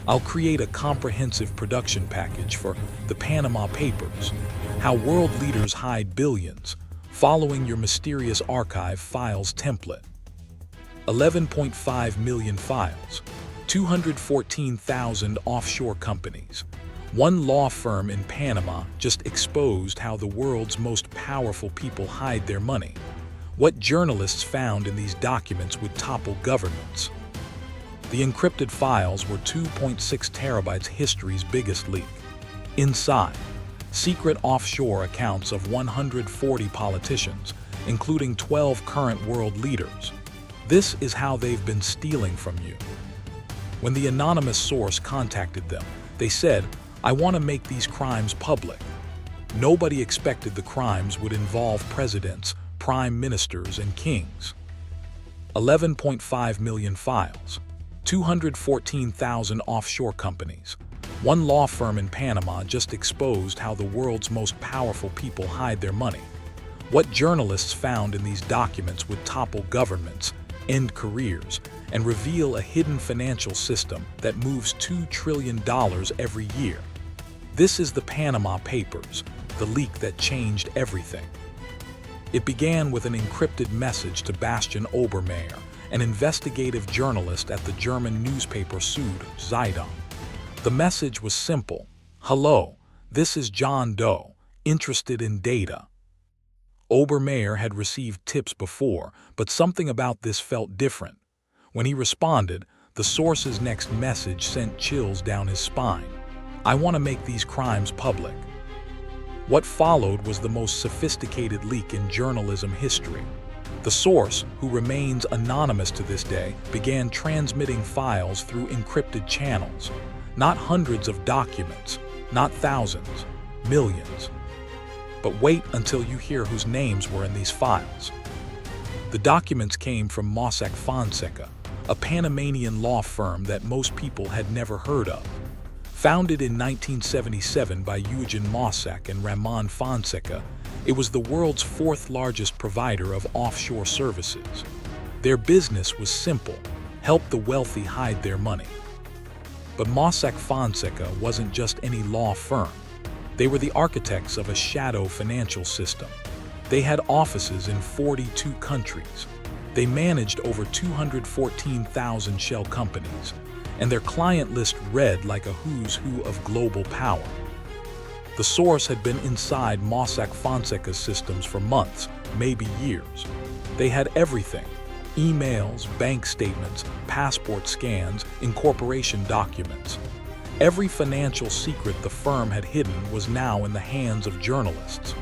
I'll create a comprehensive production package for the Panama Papers, how world leaders hide billions, following your mysterious archive files template. 11.5 million files, 214,000 offshore companies. One law firm in Panama just exposed how the world's most powerful people hide their money. What journalists found in these documents would topple governments. The encrypted files were 2.6 terabytes, history's biggest leak. Inside, secret offshore accounts of 140 politicians, including 12 current world leaders. This is how they've been stealing from you. When the anonymous source contacted them, they said, "I want to make these crimes public." Nobody expected the crimes would involve presidents, prime ministers, and kings. 11.5 million files, 214,000 offshore companies. One law firm in Panama just exposed how the world's most powerful people hide their money. What journalists found in these documents would topple governments, end careers, and reveal a hidden financial system that moves $2 trillion every year. This is the Panama Papers, the leak that changed everything. It began with an encrypted message to Bastian Obermeier, an investigative journalist at the German newspaper Süd Zeitung. The message was simple: "Hello, this is John Doe, interested in data." Obermeier had received tips before, but something about this felt different. When he responded, the source's next message sent chills down his spine. "I want to make these crimes public." What followed was the most sophisticated leak in journalism history. The source, who remains anonymous to this day, began transmitting files through encrypted channels. Not hundreds of documents, not thousands, millions. But wait until you hear whose names were in these files. The documents came from Mossack Fonseca, a Panamanian law firm that most people had never heard of. Founded in 1977 by Eugen Mossack and Ramon Fonseca, it was the world's fourth largest provider of offshore services. Their business was simple: help the wealthy hide their money. But Mossack Fonseca wasn't just any law firm. They were the architects of a shadow financial system. They had offices in 42 countries. They managed over 214,000 shell companies, and their client list read like a who's who of global power. The source had been inside Mossack Fonseca's systems for months, maybe years. They had everything: emails, bank statements, passport scans, incorporation documents. Every financial secret the firm had hidden was now in the hands of journalists.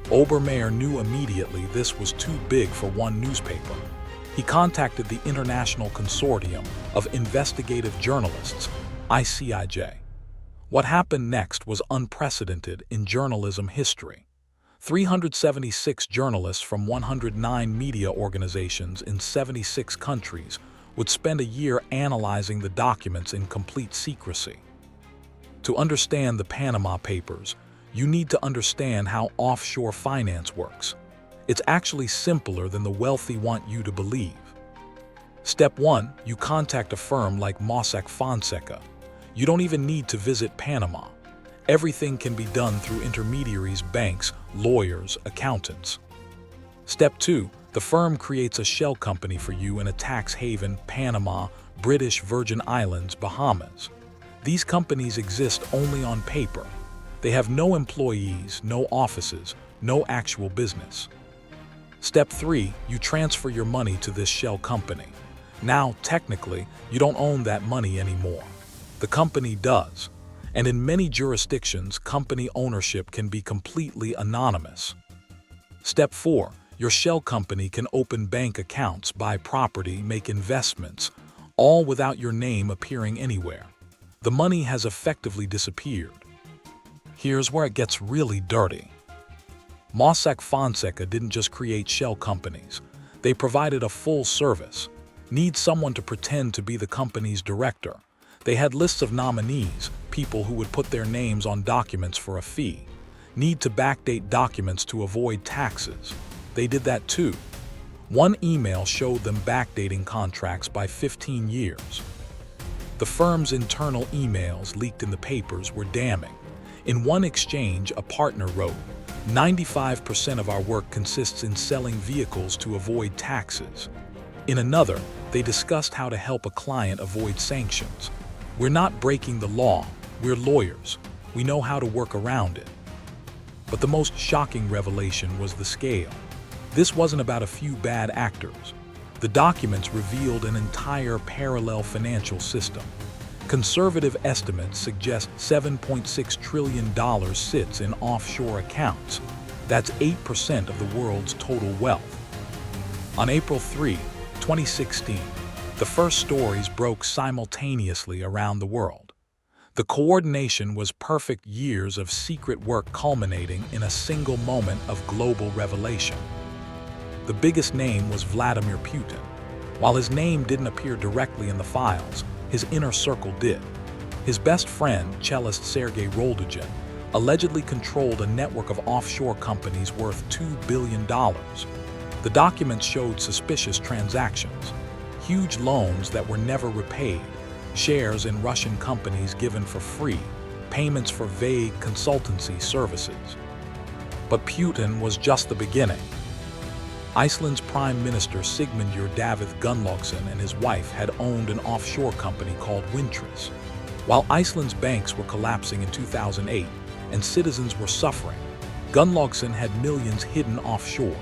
Obermeier knew immediately this was too big for one newspaper. He contacted the International Consortium of Investigative Journalists, ICIJ. What happened next was unprecedented in journalism history. 376 journalists from 109 media organizations in 76 countries would spend a year analyzing the documents in complete secrecy. To understand the Panama Papers, you need to understand how offshore finance works. It's actually simpler than the wealthy want you to believe. Step 1, you contact a firm like Mossack Fonseca. You don't even need to visit Panama. Everything can be done through intermediaries, banks, lawyers, accountants. Step 2, the firm creates a shell company for you in a tax haven: Panama, British Virgin Islands, Bahamas. These companies exist only on paper. They have no employees, no offices, no actual business. Step 3, you transfer your money to this shell company. Now, technically, you don't own that money anymore. The company does. And in many jurisdictions, company ownership can be completely anonymous. Step 4, your shell company can open bank accounts, buy property, make investments, all without your name appearing anywhere. The money has effectively disappeared. Here's where it gets really dirty. Mossack Fonseca didn't just create shell companies. They provided a full service. Need someone to pretend to be the company's director. They had lists of nominees, people who would put their names on documents for a fee. Need to backdate documents to avoid taxes. They did that too. One email showed them backdating contracts by 15 years. The firm's internal emails leaked in the papers were damning. In one exchange, a partner wrote, "95% of our work consists in selling vehicles to avoid taxes." In another, they discussed how to help a client avoid sanctions. "We're not breaking the law, we're lawyers. We know how to work around it." But the most shocking revelation was the scale. This wasn't about a few bad actors. The documents revealed an entire parallel financial system. Conservative estimates suggest $7.6 trillion sits in offshore accounts. That's 8% of the world's total wealth. On April 3, 2016, the first stories broke simultaneously around the world. The coordination was perfect, years of secret work culminating in a single moment of global revelation. The biggest name was Vladimir Putin. While his name didn't appear directly in the files, his inner circle did. His best friend, cellist Sergei Roldugin, allegedly controlled a network of offshore companies worth $2 billion. The documents showed suspicious transactions, huge loans that were never repaid, shares in Russian companies given for free, payments for vague consultancy services. But Putin was just the beginning. Iceland's Prime Minister Sigmundur Davíð Gunnlaugsson and his wife had owned an offshore company called Wintris. While Iceland's banks were collapsing in 2008 and citizens were suffering, Gunnlaugsson had millions hidden offshore.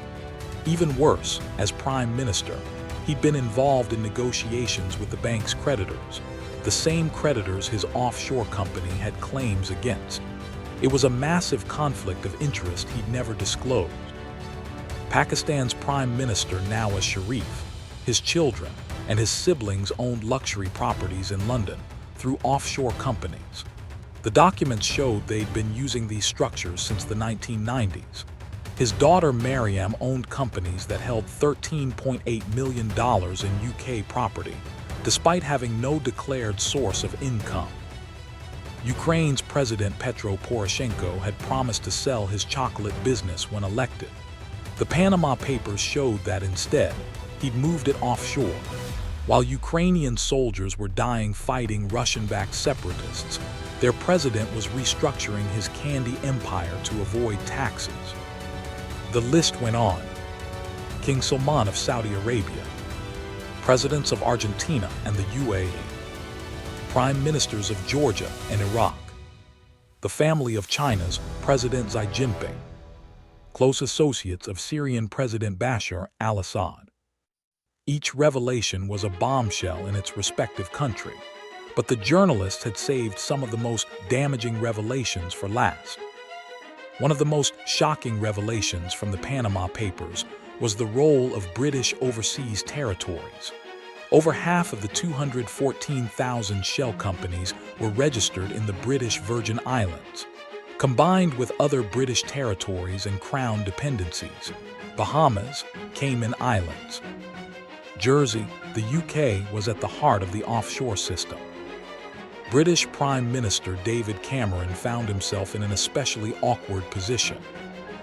Even worse, as Prime Minister, he'd been involved in negotiations with the bank's creditors, the same creditors his offshore company had claims against. It was a massive conflict of interest he'd never disclosed. Pakistan's Prime Minister Nawaz Sharif, his children, and his siblings owned luxury properties in London through offshore companies. The documents showed they'd been using these structures since the 1990s. His daughter Mariam owned companies that held $13.8 million in UK property, despite having no declared source of income. Ukraine's President Petro Poroshenko had promised to sell his chocolate business when elected. The Panama Papers showed that instead, he'd moved it offshore. While Ukrainian soldiers were dying fighting Russian-backed separatists, their president was restructuring his candy empire to avoid taxes. The list went on. King Salman of Saudi Arabia, presidents of Argentina and the UAE, prime ministers of Georgia and Iraq, the family of China's President Xi Jinping, close associates of Syrian President Bashar al-Assad. Each revelation was a bombshell in its respective country, but the journalists had saved some of the most damaging revelations for last. One of the most shocking revelations from the Panama Papers was the role of British overseas territories. Over half of the 214,000 shell companies were registered in the British Virgin Islands, combined with other British territories and Crown dependencies, Bahamas, Cayman Islands. Jersey, the UK, was at the heart of the offshore system. British Prime Minister David Cameron found himself in an especially awkward position.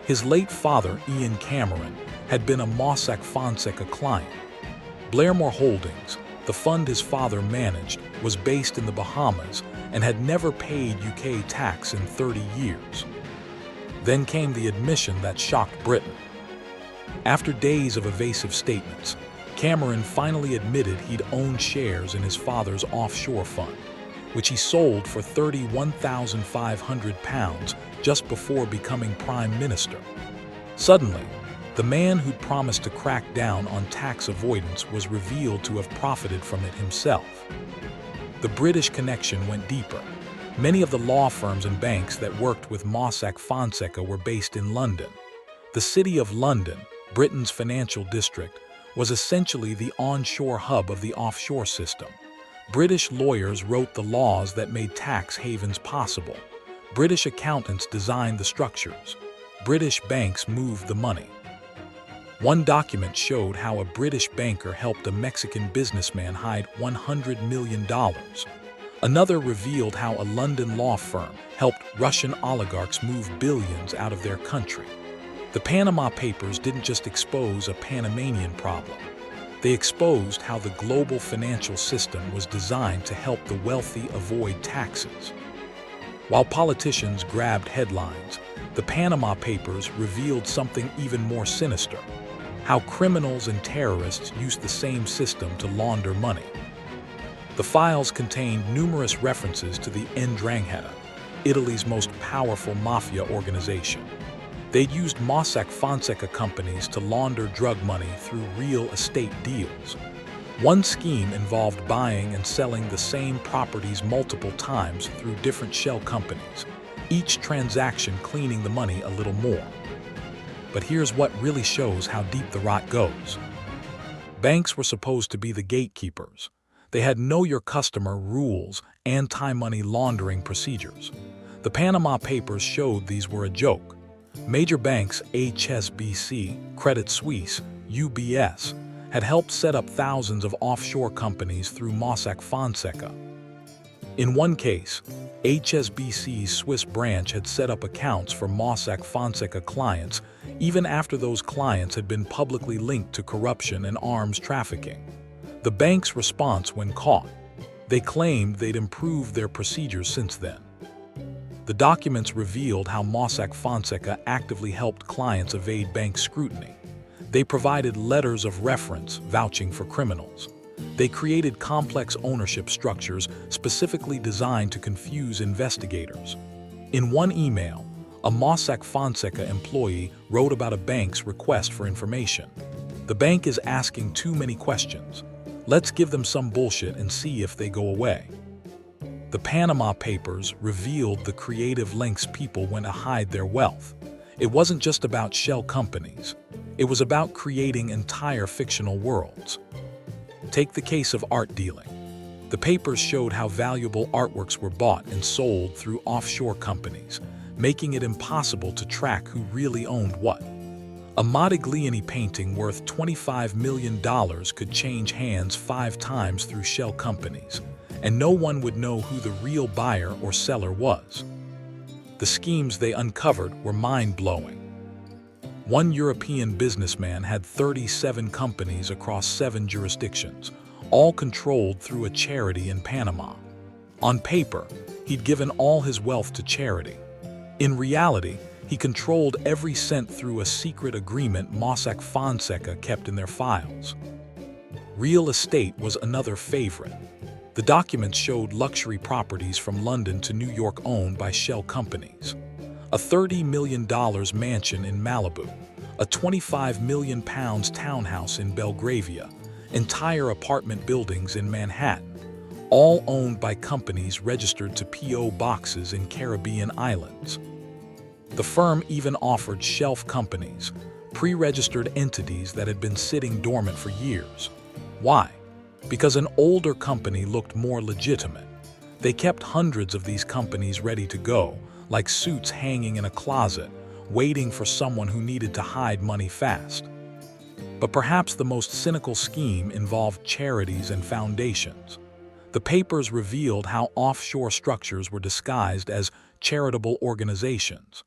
His late father, Ian Cameron, had been a Mossack Fonseca client. Blairmore Holdings, the fund his father managed, was based in the Bahamas and had never paid UK tax in 30 years. Then came the admission that shocked Britain. After days of evasive statements, Cameron finally admitted he'd owned shares in his father's offshore fund, which he sold for £31,500 just before becoming Prime Minister. Suddenly, the man who'd promised to crack down on tax avoidance was revealed to have profited from it himself. The British connection went deeper. Many of the law firms and banks that worked with Mossack Fonseca were based in London. The City of London, Britain's financial district, was essentially the onshore hub of the offshore system. British lawyers wrote the laws that made tax havens possible. British accountants designed the structures. British banks moved the money. One document showed how a British banker helped a Mexican businessman hide $100 million. Another revealed how a London law firm helped Russian oligarchs move billions out of their country. The Panama Papers didn't just expose a Panamanian problem. They exposed how the global financial system was designed to help the wealthy avoid taxes. While politicians grabbed headlines, the Panama Papers revealed something even more sinister: how criminals and terrorists used the same system to launder money. The files contained numerous references to the 'Ndrangheta, Italy's most powerful mafia organization. They'd used Mossack Fonseca companies to launder drug money through real estate deals. One scheme involved buying and selling the same properties multiple times through different shell companies, each transaction cleaning the money a little more. But here's what really shows how deep the rot goes. Banks were supposed to be the gatekeepers. They had know-your-customer rules, anti-money laundering procedures. The Panama Papers showed these were a joke. Major banks HSBC, Credit Suisse, UBS, had helped set up thousands of offshore companies through Mossack Fonseca. In one case, HSBC's Swiss branch had set up accounts for Mossack Fonseca clients even after those clients had been publicly linked to corruption and arms trafficking. The bank's response when caught: they claimed they'd improved their procedures since then. The documents revealed how Mossack Fonseca actively helped clients evade bank scrutiny. They provided letters of reference vouching for criminals. They created complex ownership structures specifically designed to confuse investigators. In one email, a Mossack Fonseca employee wrote about a bank's request for information. "The bank is asking too many questions. Let's give them some bullshit and see if they go away." The Panama Papers revealed the creative lengths people went to hide their wealth. It wasn't just about shell companies. It was about creating entire fictional worlds. Take the case of art dealing. The papers showed how valuable artworks were bought and sold through offshore companies, making it impossible to track who really owned what. A Modigliani painting worth $25 million could change hands 5 times through shell companies, and no one would know who the real buyer or seller was. The schemes they uncovered were mind-blowing. One European businessman had 37 companies across 7 jurisdictions, all controlled through a charity in Panama. On paper, he'd given all his wealth to charity. In reality, he controlled every cent through a secret agreement Mossack Fonseca kept in their files. Real estate was another favorite. The documents showed luxury properties from London to New York owned by shell companies. A $30 million mansion in Malibu, a £25 million townhouse in Belgravia, entire apartment buildings in Manhattan, all owned by companies registered to P.O. boxes in Caribbean islands. The firm even offered shelf companies, pre-registered entities that had been sitting dormant for years. Why? Because an older company looked more legitimate. They kept hundreds of these companies ready to go, like suits hanging in a closet, waiting for someone who needed to hide money fast. But perhaps the most cynical scheme involved charities and foundations. The papers revealed how offshore structures were disguised as charitable organizations.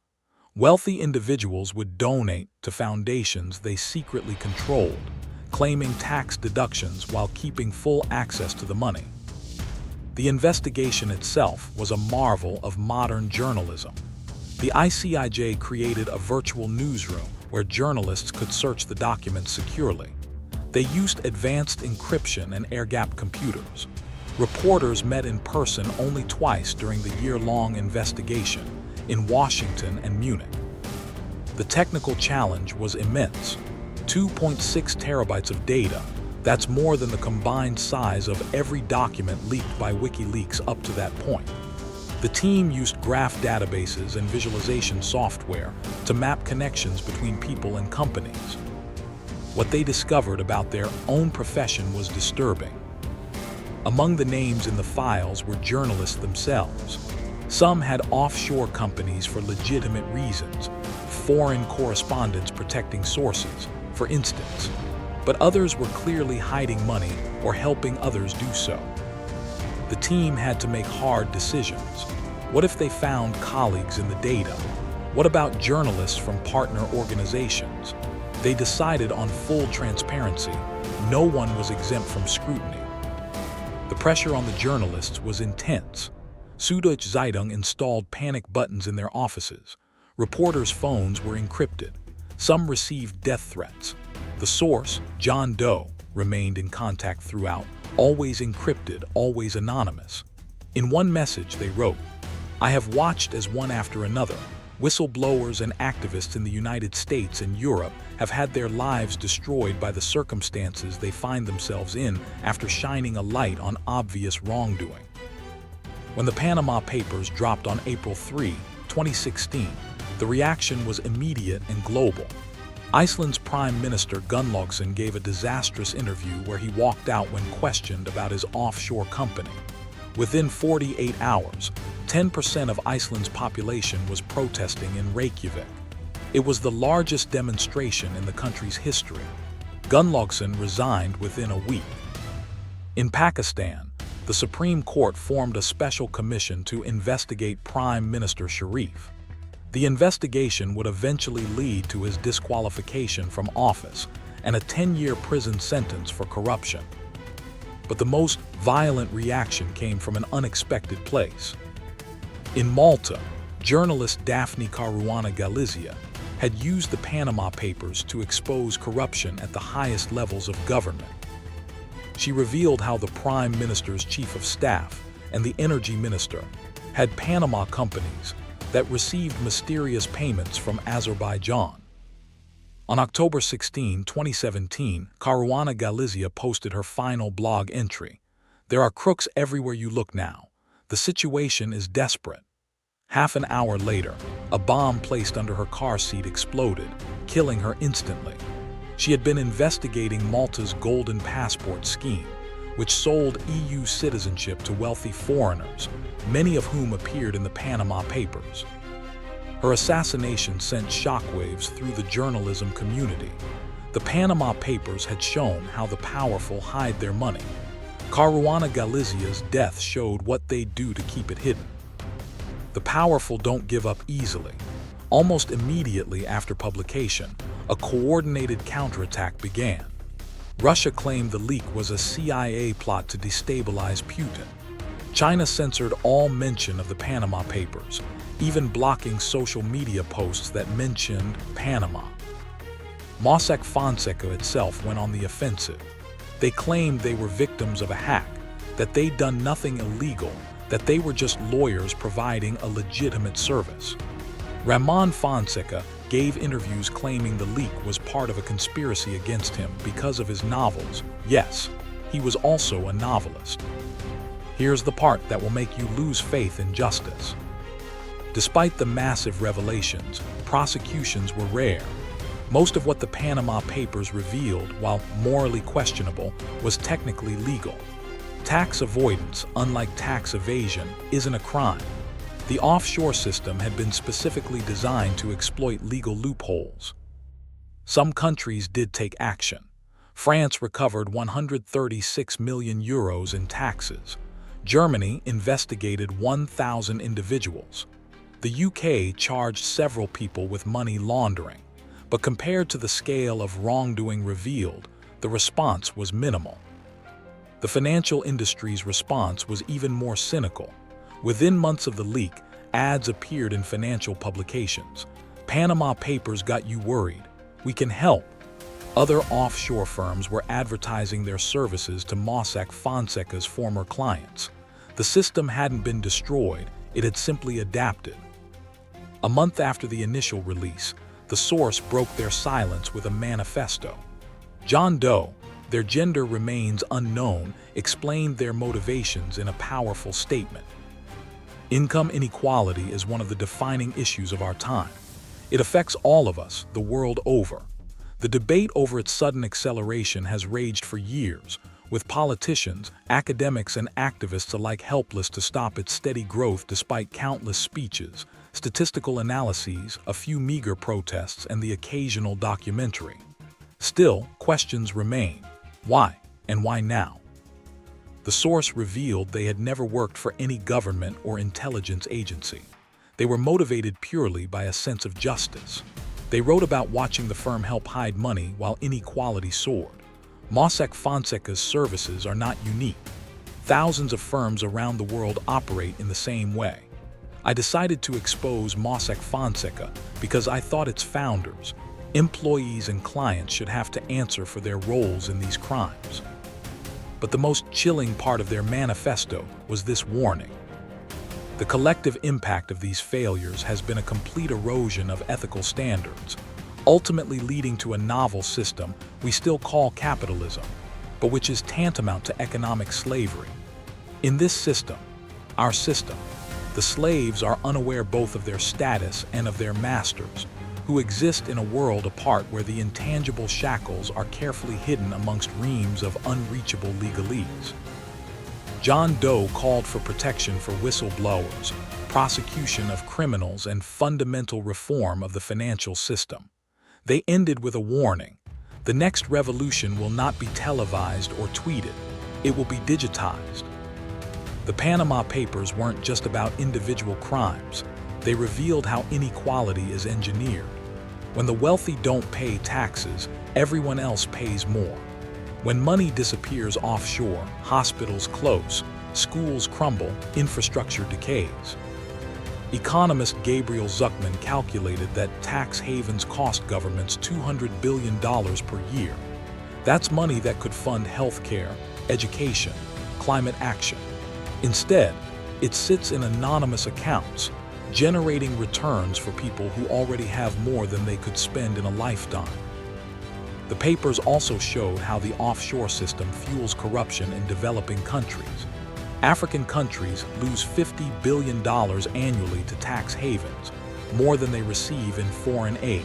Wealthy individuals would donate to foundations they secretly controlled, claiming tax deductions while keeping full access to the money. The investigation itself was a marvel of modern journalism. The ICIJ created a virtual newsroom where journalists could search the documents securely. They used advanced encryption and air-gapped computers. Reporters met in person only twice during the year-long investigation, in Washington and Munich. The technical challenge was immense. 2.6 terabytes of data, that's more than the combined size of every document leaked by WikiLeaks up to that point. The team used graph databases and visualization software to map connections between people and companies. What they discovered about their own profession was disturbing. Among the names in the files were journalists themselves. Some had offshore companies for legitimate reasons, foreign correspondents protecting sources, for instance. But others were clearly hiding money or helping others do so. The team had to make hard decisions. What if they found colleagues in the data? What about journalists from partner organizations? They decided on full transparency, no one was exempt from scrutiny. The pressure on the journalists was intense. Süddeutsche Zeitung installed panic buttons in their offices. Reporters' phones were encrypted. Some received death threats. The source, John Doe, remained in contact throughout, always encrypted, always anonymous. In one message they wrote, "I have watched as one after another, whistleblowers and activists in the United States and Europe have had their lives destroyed by the circumstances they find themselves in after shining a light on obvious wrongdoing." When the Panama Papers dropped on April 3, 2016, the reaction was immediate and global. Iceland's Prime Minister Gunnlaugsson gave a disastrous interview where he walked out when questioned about his offshore company. Within 48 hours, 10% of Iceland's population was protesting in Reykjavik. It was the largest demonstration in the country's history. Gunnlaugsson resigned within a week. In Pakistan, the Supreme Court formed a special commission to investigate Prime Minister Sharif. The investigation would eventually lead to his disqualification from office and a 10-year prison sentence for corruption. But the most violent reaction came from an unexpected place. In Malta, journalist Daphne Caruana Galizia had used the Panama Papers to expose corruption at the highest levels of government. She revealed how the Prime Minister's Chief of Staff and the Energy Minister had Panama companies that received mysterious payments from Azerbaijan. On October 16, 2017, Caruana Galizia posted her final blog entry. "There are crooks everywhere you look now. The situation is desperate." Half an hour later, a bomb placed under her car seat exploded, killing her instantly. She had been investigating Malta's Golden Passport scheme, which sold EU citizenship to wealthy foreigners, many of whom appeared in the Panama Papers. Her assassination sent shockwaves through the journalism community. The Panama Papers had shown how the powerful hide their money. Caruana Galizia's death showed what they do to keep it hidden. The powerful don't give up easily. Almost immediately after publication, a coordinated counterattack began. Russia claimed the leak was a CIA plot to destabilize Putin. China censored all mention of the Panama Papers, even blocking social media posts that mentioned Panama. Mossack Fonseca itself went on the offensive. They claimed they were victims of a hack, that they'd done nothing illegal, that they were just lawyers providing a legitimate service. Ramon Fonseca gave interviews claiming the leak was part of a conspiracy against him because of his novels. Yes, he was also a novelist. Here's the part that will make you lose faith in justice. Despite the massive revelations, prosecutions were rare. Most of what the Panama Papers revealed, while morally questionable, was technically legal. Tax avoidance, unlike tax evasion, isn't a crime. The offshore system had been specifically designed to exploit legal loopholes. Some countries did take action. France recovered 136 million euros in taxes. Germany investigated 1,000 individuals. The UK charged several people with money laundering. But compared to the scale of wrongdoing revealed, the response was minimal. The financial industry's response was even more cynical. Within months of the leak, ads appeared in financial publications. Panama Papers got you worried. We can help. Other offshore firms were advertising their services to Mossack Fonseca's former clients. The system hadn't been destroyed, it had simply adapted. A month after the initial release, the source broke their silence with a manifesto. John Doe, their gender remains unknown, explained their motivations in a powerful statement. Income inequality is one of the defining issues of our time. It affects all of us, the world over. The debate over its sudden acceleration has raged for years, with politicians, academics, and activists alike helpless to stop its steady growth despite countless speeches, statistical analyses, a few meager protests, and the occasional documentary. Still, questions remain. Why, and why now? The source revealed they had never worked for any government or intelligence agency. They were motivated purely by a sense of justice. They wrote about watching the firm help hide money while inequality soared. Mossack Fonseca's services are not unique. Thousands of firms around the world operate in the same way. I decided to expose Mossack Fonseca because I thought its founders, employees, and clients should have to answer for their roles in these crimes. But the most chilling part of their manifesto was this warning. The collective impact of these failures has been a complete erosion of ethical standards, ultimately leading to a novel system we still call capitalism, but which is tantamount to economic slavery. In this system, our system, the slaves are unaware both of their status and of their masters, who exist in a world apart where the intangible shackles are carefully hidden amongst reams of unreachable legalese. John Doe called for protection for whistleblowers, prosecution of criminals, and fundamental reform of the financial system. They ended with a warning. The next revolution will not be televised or tweeted. It will be digitized. The Panama Papers weren't just about individual crimes. They revealed how inequality is engineered. When the wealthy don't pay taxes, everyone else pays more. When money disappears offshore, hospitals close, schools crumble, infrastructure decays. Economist Gabriel Zuckman calculated that tax havens cost governments $200 billion per year. That's money that could fund healthcare, education, climate action. Instead, it sits in anonymous accounts, generating returns for people who already have more than they could spend in a lifetime. The papers also showed how the offshore system fuels corruption in developing countries. African countries lose $50 billion annually to tax havens, more than they receive in foreign aid.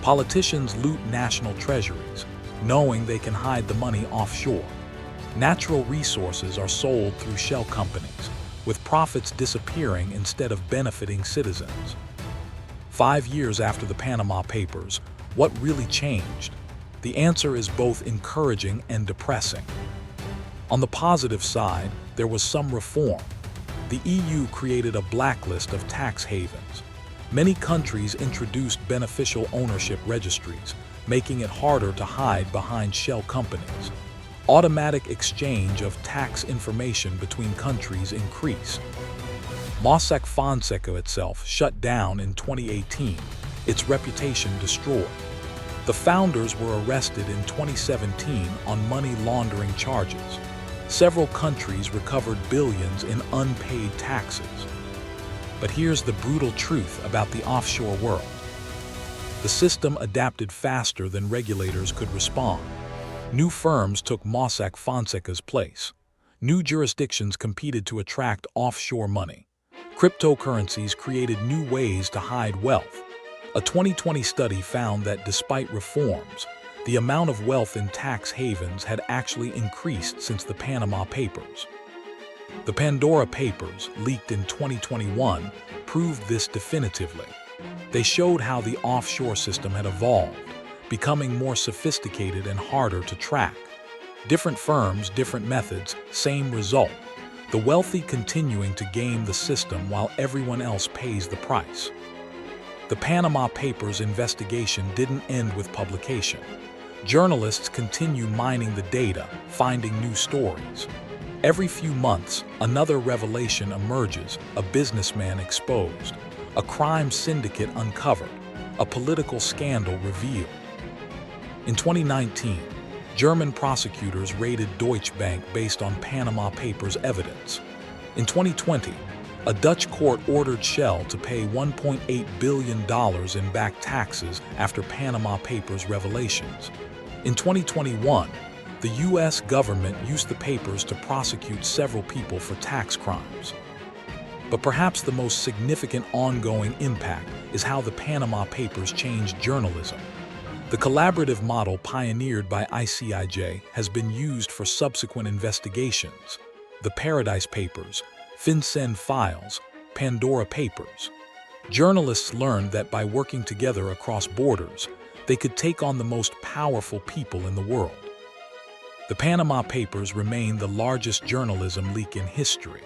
Politicians loot national treasuries, knowing they can hide the money offshore. Natural resources are sold through shell companies, with profits disappearing instead of benefiting citizens. 5 years after the Panama Papers, what really changed? The answer is both encouraging and depressing. On the positive side, there was some reform. The EU created a blacklist of tax havens. Many countries introduced beneficial ownership registries, making it harder to hide behind shell companies. Automatic exchange of tax information between countries increased. Mossack Fonseca itself shut down in 2018, its reputation destroyed. The founders were arrested in 2017 on money laundering charges. Several countries recovered billions in unpaid taxes. But here's the brutal truth about the offshore world. The system adapted faster than regulators could respond. New firms took Mossack Fonseca's place. New jurisdictions competed to attract offshore money. Cryptocurrencies created new ways to hide wealth. A 2020 study found that despite reforms, the amount of wealth in tax havens had actually increased since the Panama Papers. The Pandora Papers, leaked in 2021, proved this definitively. They showed how the offshore system had evolved, becoming more sophisticated and harder to track. Different firms, different methods, same result. The wealthy continuing to game the system while everyone else pays the price. The Panama Papers investigation didn't end with publication. Journalists continue mining the data, finding new stories. Every few months, another revelation emerges, a businessman exposed, a crime syndicate uncovered, a political scandal revealed. In 2019, German prosecutors raided Deutsche Bank based on Panama Papers evidence. In 2020, a Dutch court ordered Shell to pay $1.8 billion in back taxes after Panama Papers revelations. In 2021, the U.S. government used the papers to prosecute several people for tax crimes. But perhaps the most significant ongoing impact is how the Panama Papers changed journalism. The collaborative model pioneered by ICIJ has been used for subsequent investigations. The Paradise Papers, FinCEN Files, Pandora Papers. Journalists learned that by working together across borders, they could take on the most powerful people in the world. The Panama Papers remain the largest journalism leak in history.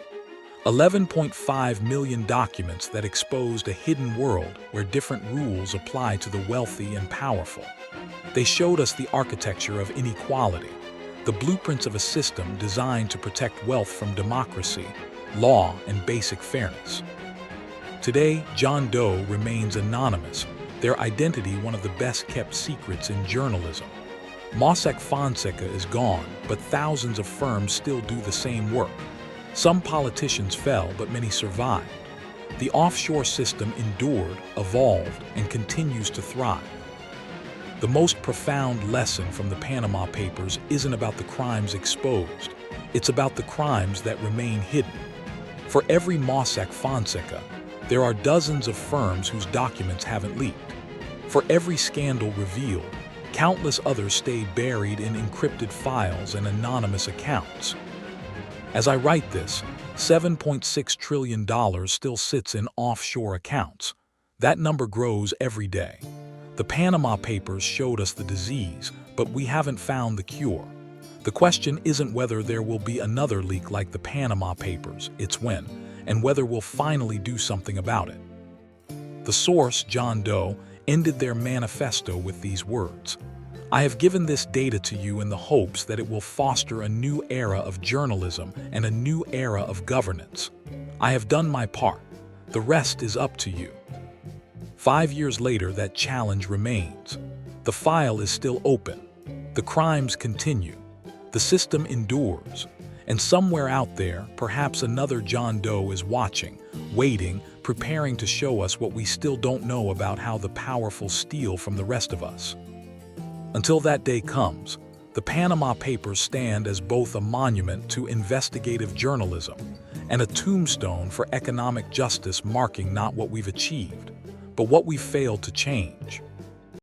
11.5 million documents that exposed a hidden world where different rules apply to the wealthy and powerful. They showed us the architecture of inequality, the blueprints of a system designed to protect wealth from democracy, law, and basic fairness. Today, John Doe remains anonymous, their identity one of the best-kept secrets in journalism. Mossack Fonseca is gone, but thousands of firms still do the same work. Some politicians fell, but many survived. The offshore system endured, evolved, and continues to thrive. The most profound lesson from the Panama Papers isn't about the crimes exposed. It's about the crimes that remain hidden. For every Mossack Fonseca, there are dozens of firms whose documents haven't leaked. For every scandal revealed, countless others stay buried in encrypted files and anonymous accounts. As I write this, $7.6 trillion still sits in offshore accounts. That number grows every day. The Panama Papers showed us the disease, but we haven't found the cure. The question isn't whether there will be another leak like the Panama Papers, it's when, and whether we'll finally do something about it. The source, John Doe, ended their manifesto with these words: "I have given this data to you in the hopes that it will foster a new era of journalism and a new era of governance. I have done my part. The rest is up to you." 5 years later, that challenge remains. The file is still open. The crimes continue. The system endures. And somewhere out there, perhaps another John Doe is watching, waiting, preparing to show us what we still don't know about how the powerful steal from the rest of us. Until that day comes, the Panama Papers stand as both a monument to investigative journalism and a tombstone for economic justice, marking not what we've achieved, but what we've failed to change.